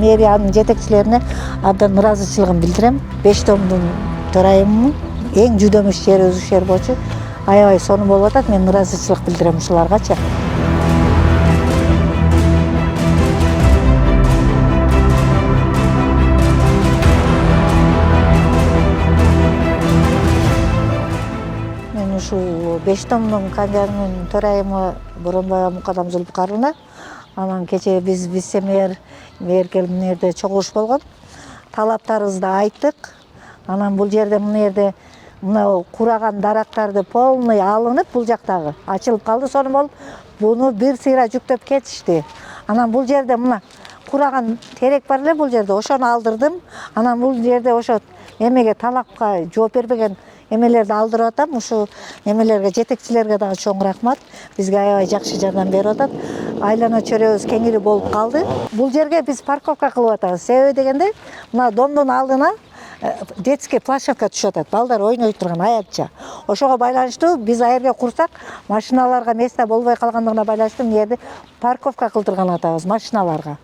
мэриянын жетекчилерине абдан ыраазычылыгымды билдирем. 5 томдун төрайыммын. Эң жүдөмүш жери өзү ишер болчу. Аябай сонун болуп атат. Мен ыраазычылык билдирем ушуларгачы. Мен ушул 5 томдун канжарынын төрайымы Боронбаева Мукадам Зулпукаровна. Анан кече биз мээркел мына жерде чогулуш болгон. Талаптарыбызды айттык. Анан бул жерде мына жерде мына кураган дарактарды полный алынып, бул жактагы ачылып калды. Сонун болуп, буну бир сыйра жүктөп кетишти. Анан бул жерде мына кураган терек бар эле, бул жерде ошону алдырдым. Анан бул жерде ошо эмеге талапка жооп бербеген эмелерди алдырып атам. Ушу эмелерге, жетекчилерге дагы чоң рахмат. Бизге аябай жакшы жардам берип атат. Айлана чөйрөбүз кеңири болуп калды. Бул жерге биз парковка кылып атабыз. Себеби дегенде, мына домдун алдына детский площадка түшүп атат. Балдар ойной турган аябча. Ошого байланыштуу биз аерге курсак, машиналарга место болбой калгандыгына байланыштуу мына жерде парковка кылдырган атабыз машиналарга.